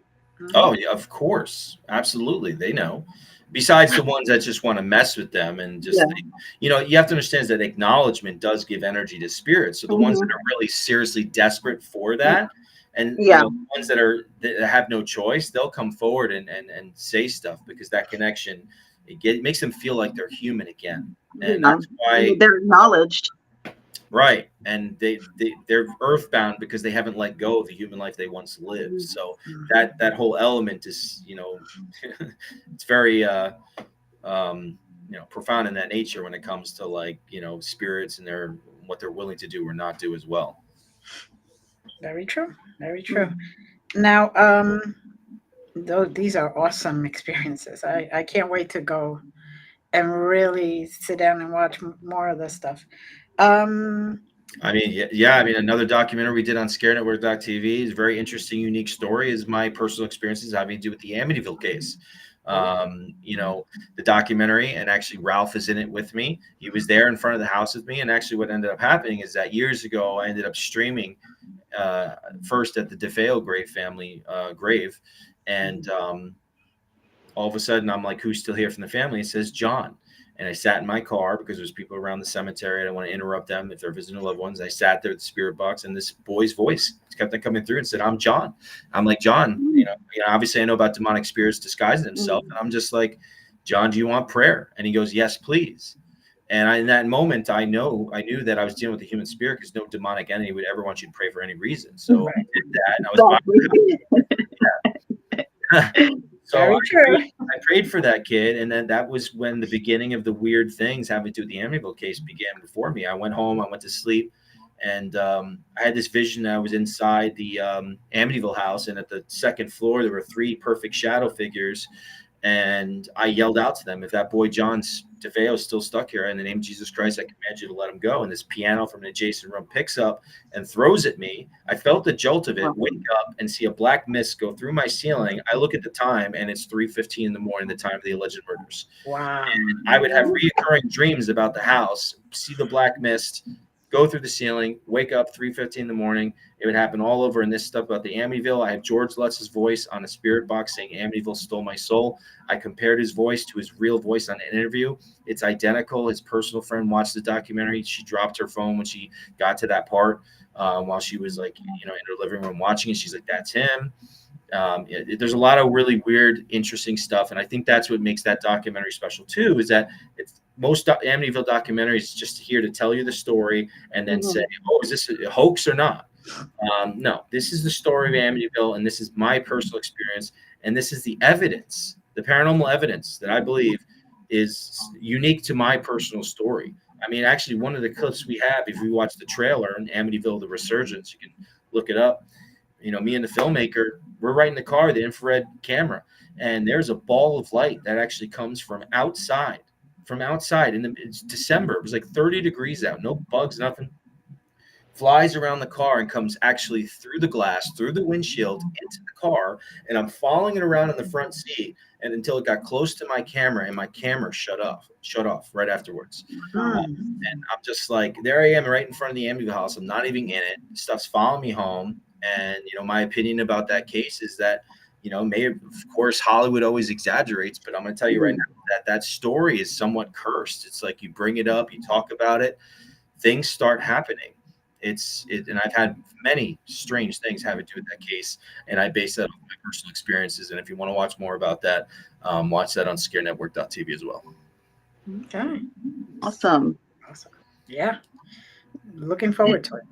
Oh, yeah, of course. Absolutely. They know. Besides the ones that just want to mess with them and just, Yeah. you have to understand that acknowledgement does give energy to spirits. So the ones that Mhm. are really seriously desperate for that, and Yeah. the ones that have no choice, they'll come forward and say stuff because that connection it makes them feel like they're human again. And Yeah. that's why, They're acknowledged. right, and they're earthbound because they haven't let go of the human life they once lived. So that whole element is, it's very profound in that nature when it comes to, like, spirits and their what they're willing to do or not do as well. Very true. Very true. Now, though these are awesome experiences. I can't wait to go and really sit down and watch more of this stuff. Um, I mean, yeah. I mean, another documentary we did on ScareNetwork.tv is a very interesting, unique story. Is my personal experiences having to do with the Amityville case. The documentary, and actually Ralph is in it with me. He was there in front of the house with me, and actually, what ended up happening is that years ago, I ended up streaming first at the DeFeo grave family grave, and all of a sudden I'm like, who's still here from the family? It says John. And I sat in my car because there's people around the cemetery. I don't want to interrupt them if they're visiting loved ones. I sat there at the spirit box, and this boy's voice kept on coming through and said, I'm John. I'm like, John, obviously I know about demonic spirits disguising themselves. And I'm just like, John, do you want prayer? And he goes, yes, please. And in that moment, I knew that I was dealing with a human spirit, because no demonic entity would ever want you to pray for any reason. So I did that, and I was so very true. I prayed for that kid, and then that was when the beginning of the weird things having to do with the Amityville case began before me. I went home, I went to sleep, and I had this vision that I was inside the Amityville house, and at the second floor there were three perfect shadow figures, and I yelled out to them, if that boy John DeFeo is still stuck here, in the name of Jesus Christ, I command you to let him go. And this piano from an adjacent room picks up and throws at me. I felt the jolt of it, wake up and see a black mist go through my ceiling. I look at the time, and it's 3:15 in the morning, the time of the alleged murders. Wow. And I would have reoccurring dreams about the house, see the black mist go through the ceiling, wake up 3:15 in the morning. It would happen all over. And this stuff about the Amityville, I have George Lutz's voice on a spirit box saying Amityville stole my soul. I compared his voice to his real voice on an interview. It's identical. His personal friend watched the documentary. She dropped her phone when she got to that part, while she was, like, in her living room watching it. She's like, that's him. There's a lot of really weird, interesting stuff. And I think that's what makes that documentary special too, is that most Amityville documentaries just here to tell you the story and then say, oh, is this a hoax or not? No, this is the story of Amityville, and this is my personal experience, and this is the evidence, the paranormal evidence that I believe is unique to my personal story. I mean, actually, one of the clips we have, if you watch the trailer in Amityville, The Resurgence, you can look it up. Me and the filmmaker, we're right in the car, the infrared camera, and there's a ball of light that actually comes from outside. It's December. It was like 30 degrees out, no bugs, nothing. Flies around the car and comes actually through the glass, through the windshield, into the car, and I'm following it around in the front seat, and until it got close to my camera, and my camera shut off right afterwards. And I'm just like, there I am right in front of the Amityville house. I'm not even in it. Stuff's following me home. And, my opinion about that case is that, of course, Hollywood always exaggerates, but I'm going to tell you right now that story is somewhat cursed. It's like you bring it up, you talk about it, things start happening. And I've had many strange things having to do with that case, and I base that on my personal experiences. And if you want to watch more about that, watch that on ScareNetwork.tv as well. Okay. Awesome. Yeah. Looking forward to it.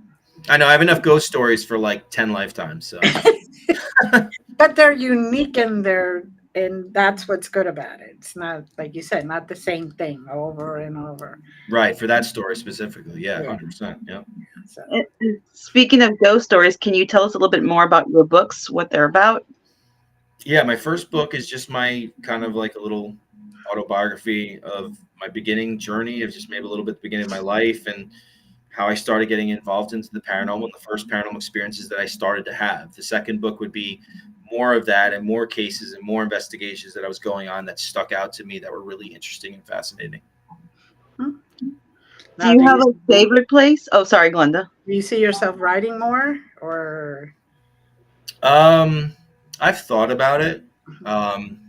I know I have enough ghost stories for like 10 lifetimes. So. But they're unique, and that's what's good about it. It's not, like you said, not the same thing over and over. Right, for that story specifically. Yeah, 100%. Yeah. So, Speaking of ghost stories, can you tell us a little bit more about your books, what they're about? Yeah, my first book is just my kind of like a little autobiography of my beginning journey, of just maybe a little bit the beginning of my life and how I started getting involved into the paranormal and the first paranormal experiences that I started to have. The second book would be more of that and more cases and more investigations that I was going on that stuck out to me that were really interesting and fascinating. Do you have a favorite place? Oh, sorry, Glenda. Do you see yourself writing more, or? I've thought about it. Um,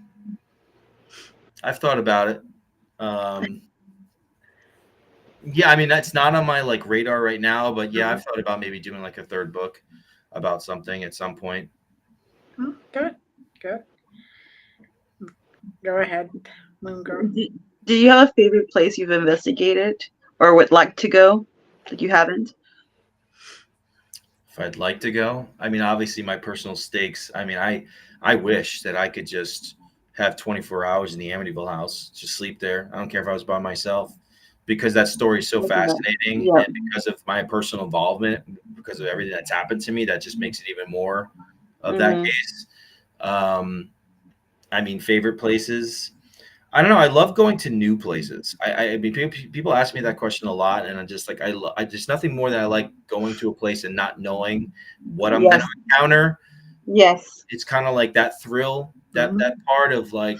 I've thought about it. Um, yeah, I mean that's not on my like radar right now, but yeah, I've thought about maybe doing like a third book about something at some point. Good, good. Go ahead, Moon Girl. Do you have a favorite place you've investigated or would like to go that you haven't? If I'd like to go, I mean, obviously my personal stakes. I mean, I wish that I could just have 24 hours in the Amityville house, just sleep there. I don't care if I was by myself, because that story is so fascinating, Yeah. and because of my personal involvement, because of everything that's happened to me, that just makes it even more of that Hmm. case. Um, I mean, favorite places. I don't know. I love going to new places. I mean, people ask me that question a lot, and I'm just like, I just nothing more than I like going to a place and not knowing what I'm going Yes. to encounter. Yes. It's kind of like that thrill, that part of like,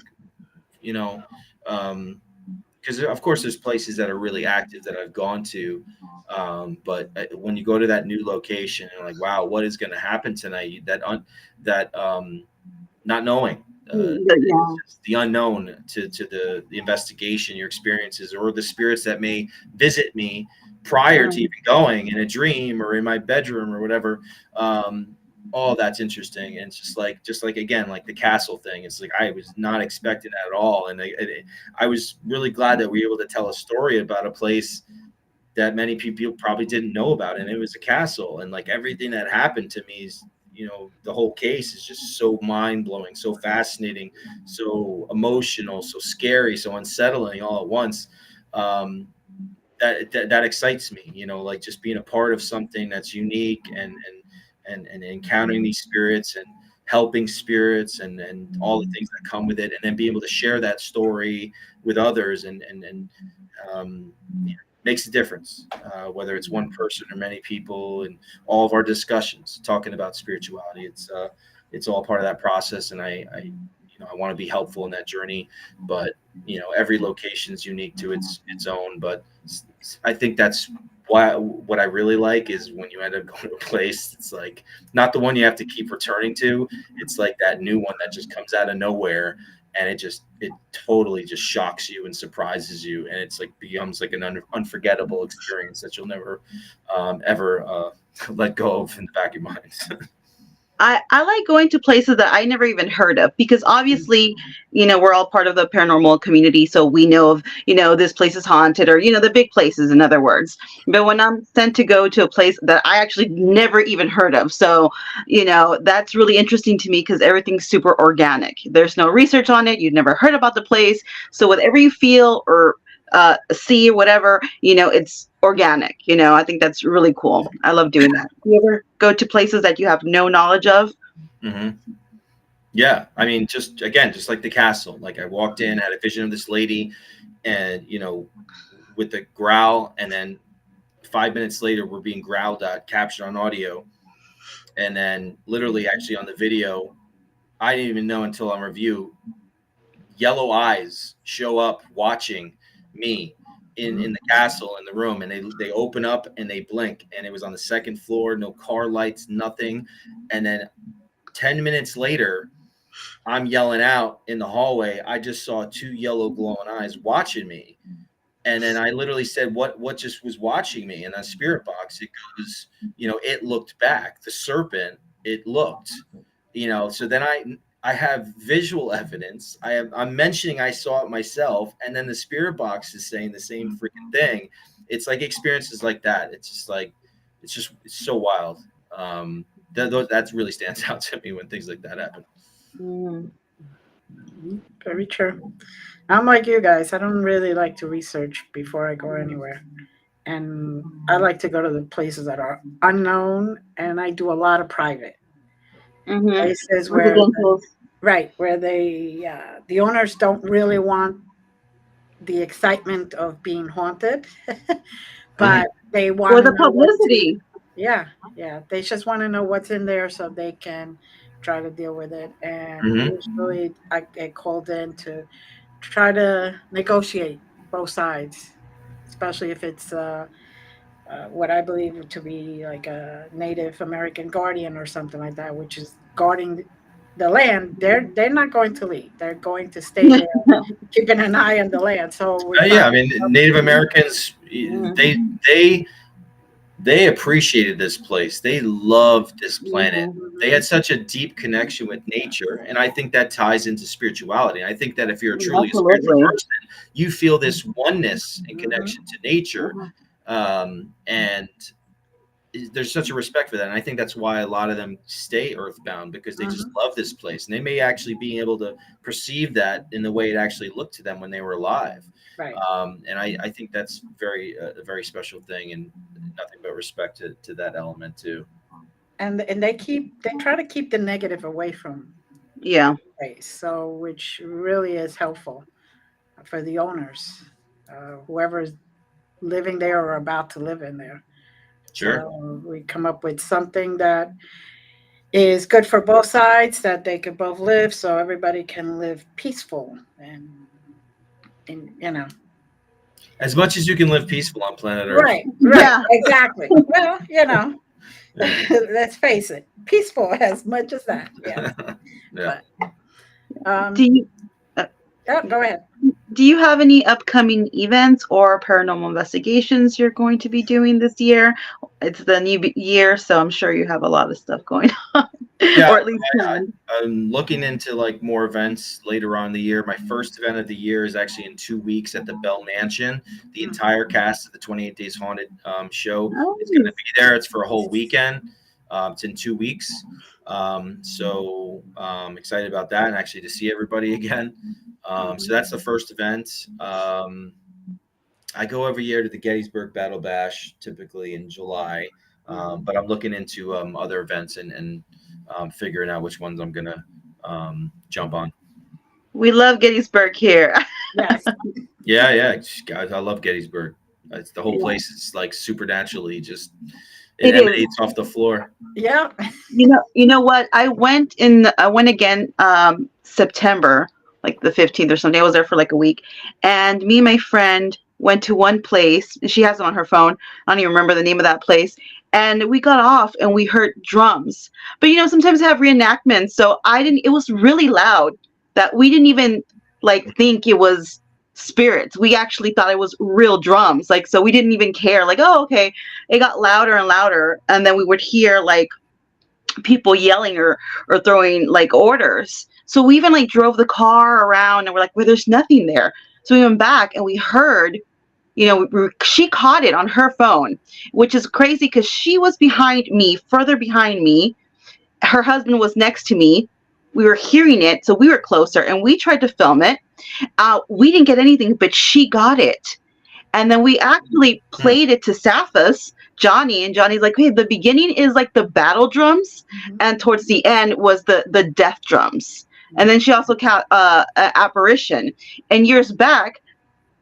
you know, um, because of course there's places that are really active that I've gone to, but when you go to that new location and like, wow, what is going to happen tonight? That not knowing. It's Yeah. just the unknown to the investigation, your experiences, or the spirits that may visit me prior to even going in a dream or in my bedroom or whatever. Um, all that's interesting, and it's just like again, like the castle thing. It's like I was not expecting that at all, and I was really glad that we were able to tell a story about a place that many people probably didn't know about, and it was a castle, and like everything that happened to me is, the whole case is just so mind-blowing, so fascinating, so emotional, so scary, so unsettling all at once. um, that excites me, like just being a part of something that's unique, and encountering these spirits and helping spirits, and all the things that come with it, and then be able to share that story with others, and um, makes a difference, whether it's one person or many people. And all of our discussions talking about spirituality, it's all part of that process. And I want to be helpful in that journey, but every location is unique to its own. But I think that's why what I really like is when you end up going to a place, it's like not the one you have to keep returning to. It's like that new one that just comes out of nowhere, and it totally just shocks you and surprises you, and it's like becomes like an unforgettable experience that you'll never ever let go of in the back of your mind. I like going to places that I never even heard of because obviously, we're all part of the paranormal community. So we know of, this place is haunted or, the big places, in other words. But when I'm sent to go to a place that I actually never even heard of. So, that's really interesting to me because everything's super organic. There's no research on it. You've never heard about the place. So whatever you feel or see, whatever, it's organic. I think that's really cool. I love doing that. You ever go to places that you have no knowledge of? Hmm. Yeah, I mean, just like the castle. Like I walked in, had a vision of this lady, and with the growl, and then 5 minutes later, we're being growled at, captured on audio, and then literally, actually on the video, I didn't even know until on review. Yellow eyes show up watching me in the castle in the room, and they open up and they blink, and it was on the second floor, no car lights, nothing. And then 10 minutes later, I'm yelling out in the hallway, I just saw two yellow glowing eyes watching me. And then I literally said, what just was watching me? And on spirit box, it goes, it looked back. The serpent, it looked, so then I have visual evidence. I'm mentioning I saw it myself, and then the spirit box is saying the same freaking thing. It's like experiences like that. It's just like it's so wild. That really stands out to me when things like that happen. Mm. Very true. I'm like you guys. I don't really like to research before I go anywhere. And I like to go to the places that are unknown, and I do a lot of private Mm-hmm. places where, Residentials. right, where the owners don't really want the excitement of being haunted, Hmm. but they want Or to the know what's in. publicity. Yeah, yeah. They just want to know what's in there so they can try to deal with it. And Hmm. usually I get called in to try to negotiate both sides, especially if it's what I believe to be like a Native American guardian or something like that, which is guarding the land, they're not going to leave. They're going to stay there, keeping an eye on the land. So we Yeah, I finally, mean, Native Americans, they Mhm. they they appreciated this place. They loved this planet. Mhm. They had such a deep connection with nature, and I think that ties into spirituality. I think that if you're truly a spiritual Absolutely. person, you feel this oneness and Mhm. connection to nature, Mhm. and there's such a respect for that. And I think that's why a lot of them stay earthbound, because they just Mhm. love this place, and they may actually be able to perceive that in the way it actually looked to them when they were alive. Right. And I think that's a very special thing, and nothing but respect to that element too. And they try to keep the negative away from Yeah. the place, so which really is helpful for the owners, whoever's living there or about to live in there. Sure. So we come up with something that is good for both sides, that they could both live, so everybody can live peaceful and As much as you can live peaceful on planet Earth. right, Yeah. exactly. Well, Yeah. let's face it, peaceful as much as that. Yeah, Yeah. but Do you uh, yeah, go ahead. do you have any upcoming events or paranormal investigations you're going to be doing this year? It's the new year, so I'm sure you have a lot of stuff going on, Yeah, or at least planned. I'm looking into like more events later on in the year. My first event of the year is actually in 2 weeks at the Bell Mansion. The entire cast of the 28 Days Haunted show is going to Nice. be there. It's for a whole weekend. It's in 2 weeks. So excited about that, and actually to see everybody again. So that's the first event. I go every year to the Gettysburg Battle Bash, typically in July. But I'm looking into other events and figuring out which ones I'm gonna jump on. We love Gettysburg here. Yes. Yeah, yeah, guys, I love Gettysburg. It's the whole Yeah. place is like supernaturally just it It is. emanates off the floor. Yeah. You know what? I went again September, like the 15th or something. I was there for like a week. And me and my friend went to one place. She has it on her phone. I don't even remember the name of that place. And we got off and we heard drums. But sometimes they have reenactments. So it was really loud that we didn't even like think it was spirits. We actually thought it was real drums. Like, so we didn't even care. Like, oh, okay. It got louder and louder. And then we would hear like people yelling or throwing like orders. So we even like drove the car around and we're like, well, there's nothing there. So we went back and we heard, she caught it on her phone, which is crazy because she was behind me, further behind me. Her husband was next to me. We were hearing it, so we were closer and we tried to film it. We didn't get anything, but she got it. And then we actually Hmm. played it to Saphus, Johnny, and Johnny's like, hey, the beginning is like the battle drums, and towards the end was the death drums. And then she also caught apparition. And years back,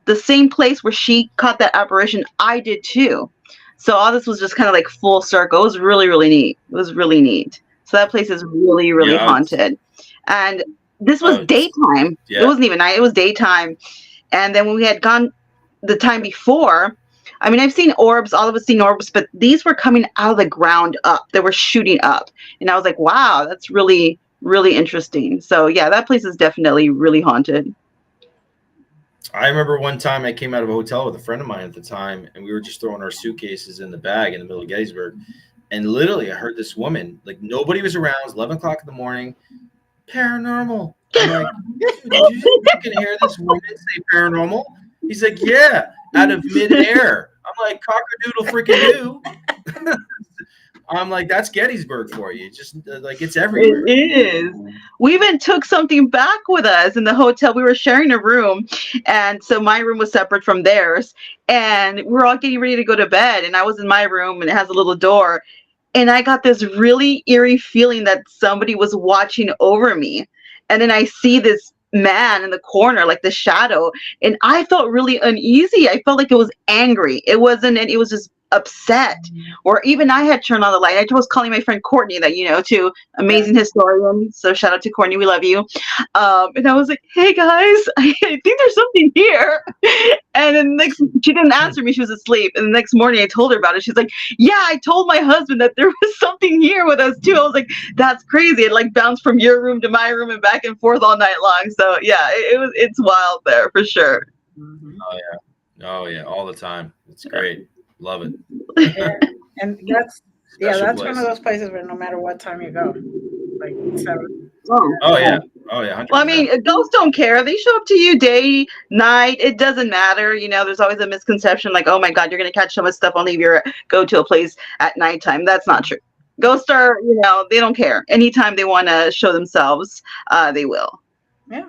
the same place where she caught that apparition, I did too. So all this was just kind of like full circle. It was really, really neat. It was really neat. So that place is really, really Yeah, haunted. And this was it's daytime. It yeah. wasn't even night. It was daytime. And then when we had gone the time before, I mean, I've seen orbs, all of us seen orbs, but these were coming out of the ground up. They were shooting up. And I was like, wow, that's really, really interesting. So yeah, that place is definitely really haunted. I remember one time I came out of a hotel with a friend of mine at the time, and we were just throwing our suitcases in the bag in the middle of Gettysburg. And literally, I heard this woman, like nobody was around. It was 11 o'clock in the morning. Paranormal. I'm like, dude, did you just fucking hear this woman say paranormal? He's like, yeah, out of midair. I'm like, cockadoodle freaking do. I'm like, that's Gettysburg for you. Just like it's everywhere. It is. We even took something back with us in the hotel. We were sharing a room, and so my room was separate from theirs. And we're all getting ready to go to bed, and I was in my room, and it has a little door. And I got this really eerie feeling that somebody was watching over me. And then I see this man in the corner, like the shadow, and I felt really uneasy. I felt like it was angry. It wasn't, and it was just upset. Or even I had turned on the light. I was calling my friend Courtney, that too, amazing historian. So shout out to Courtney, we love you. And I was like, "Hey guys, I think there's something here." And then she didn't answer me; she was asleep. And the next morning, I told her about it. She's like, "Yeah, I told my husband that there was something here with us too." I was like, "That's crazy!" It like bounced from your room to my room and back and forth all night long. So yeah, it's wild there for sure. Mhm. Oh yeah, all the time. It's great. Love it. Yeah, and that's Special that's one place. of those places where no matter what time you go, like 7. Oh yeah. Oh yeah. 100%. Well, I mean, ghosts don't care. They show up to you day, night. It doesn't matter. There's always a misconception like, oh my God, you're going to catch so much stuff only if you go to a place at nighttime. That's not true. Ghosts are, they don't care. Anytime they want to show themselves, they will. Yeah,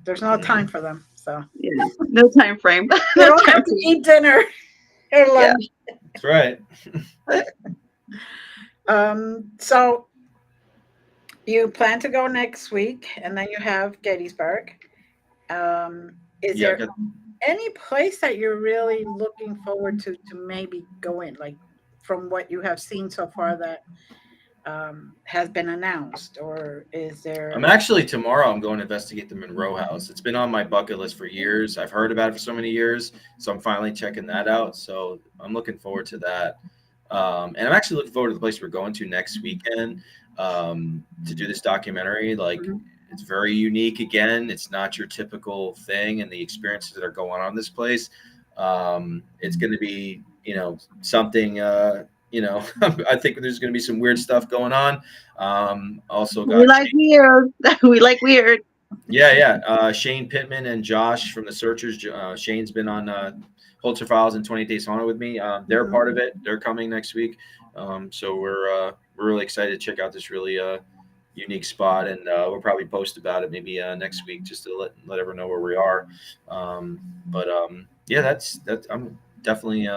there's no time for them, so Yeah. No time frame. you No don't time have to eat dinner or lunch. That's right. So you plan to go next week, and then you have Gettysburg. Is Yeah. there any place that you're really looking forward to maybe go in, like from what you have seen so far that has been announced, or is there? I'm actually tomorrow. I'm going to investigate the Monroe House. It's been on my bucket list for years. I've heard about it for so many years, so I'm finally checking that out. So I'm looking forward to that. And I'm actually looking forward to the place we're going to next weekend to do this documentary. Like, it's very unique. Again, it's not your typical thing, and the experiences that are going on in this place. It's going to be, something. I think there's going to be some weird stuff going on. Also got we like weird. We like weird. yeah. Shane Pittman and Josh from the Searchers. Shane's been on Holzer Files and 28 Days Haunted with me. They're part of it. They're coming next week. So we're really excited to check out this really unique spot, and we'll probably post about it maybe next week just to let everyone know where we are. Yeah, that's I'm definitely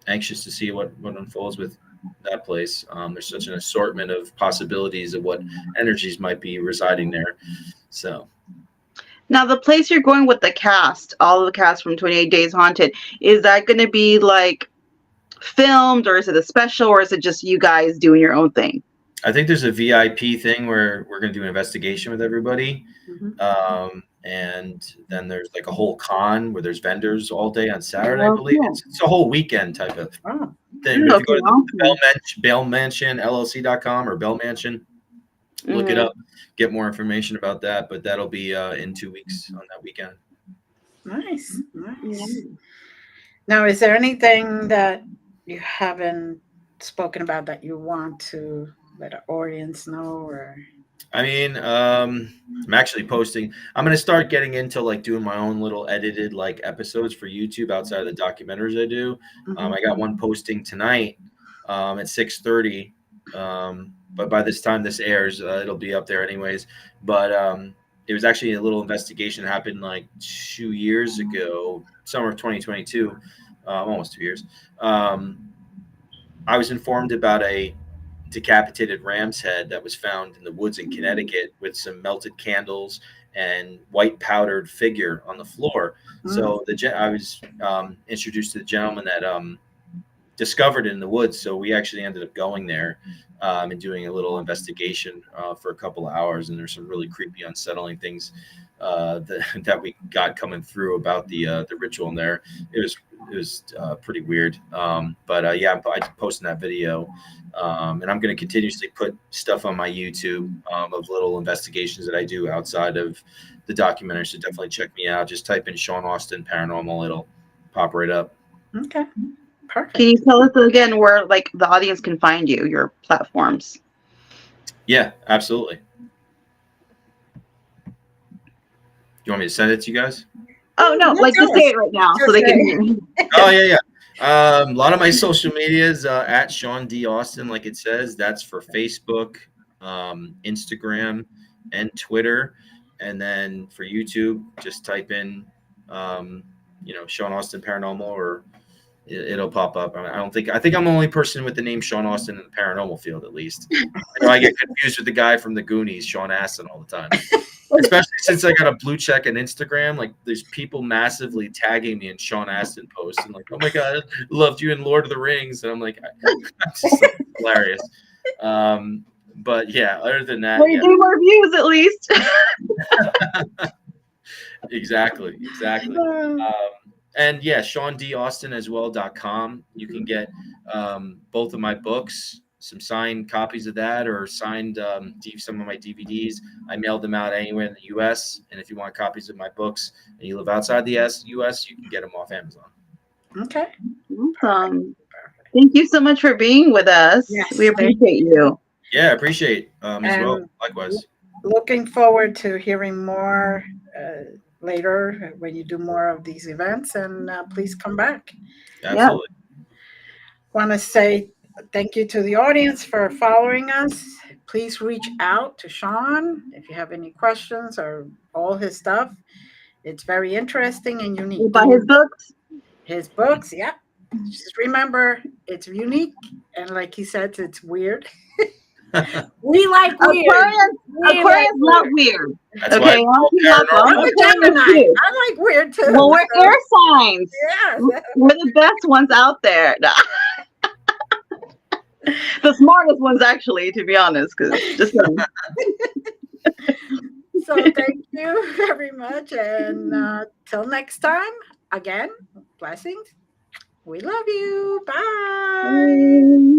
anxious to see what unfolds with that place. There's such an assortment of possibilities of what energies might be residing there. So now the place you're going with the cast, all of the cast from 28 Days Haunted, is that going to be like filmed, or is it a special, or is it just you guys doing your own thing? I think there's a VIP thing where we're going to do an investigation with everybody. And then there's like a whole con where there's vendors all day on Saturday, I believe. It's a whole weekend type of thing. If you go to the Bell Mansion, LLC.com or Bell Mansion, look it up, get more information about that. But that'll be in 2 weeks on that weekend. Nice. Now, is there anything that you haven't spoken about that you want to let our audience know, or? I mean, I'm actually posting. I'm going to start getting into like doing my own little edited like episodes for YouTube outside of the documentaries I do. I got one posting tonight at 6:30. But by this time this airs, it'll be up there anyways. But it was actually a little investigation that happened like 2 years ago, summer of 2022, almost 2 years. I was informed about a decapitated ram's head that was found in the woods in Connecticut with some melted candles and white powdered figure on the floor. So I was introduced to the gentleman that discovered it in the woods. So we actually ended up going there and doing a little investigation for a couple of hours. And there's some really creepy, unsettling things that we got coming through about the ritual in there. It was pretty weird. Yeah, I'm posting that video. And I'm going to continuously put stuff on my YouTube of little investigations that I do outside of the documentary. So definitely check me out. Just type in Sean Austin Paranormal. It'll pop right up. Okay. Perfect. Can you tell us again where like the audience can find you, your platforms? Yeah, absolutely. You want me to send it to you guys? Oh no, like just say it right now so they can hear me. Oh yeah. A lot of my social media is at Sean D. Austin, like it says. That's for Facebook, Instagram, and Twitter. And then for YouTube, just type in, Sean Austin Paranormal, or it'll pop up. I think I'm the only person with the name Sean Austin in the paranormal field, at least. I get confused with the guy from the Goonies, Sean Astin, all the time. especially since I got a blue check on Instagram. Like, there's people massively tagging me in Sean Astin posts and like, "Oh my god, loved you in Lord of the Rings," and I'm like, I'm just like, hilarious. But yeah, other than that, Well, you yeah, do more views at least. exactly. And yeah, SeanDAustin as well.com. You can get both of my books, some signed copies of that, or signed some of my DVDs. I mailed them out anywhere in the U.S. And if you want copies of my books and you live outside the U.S., you can get them off Amazon. Okay. Awesome. Thank you so much for being with us. Yes, We appreciate you. Yeah, I appreciate as well. And Likewise. looking forward to hearing more later when you do more of these events. And please come back. Absolutely. Want to say thank you to the audience for following us. Please reach out to Sean if you have any questions or all his stuff. It's very interesting and unique. Buy his books. His books, yeah. Just remember, it's unique, and like he said, it's weird. We like weird. Aquarius love weird. That's Okay, why I'm a Gemini. I like weird too. Well, we're air signs. Yeah. We're the best ones out there. The smartest ones, actually, to be honest. Because just So thank you very much, and till next time. Again, blessings. We love you. Bye.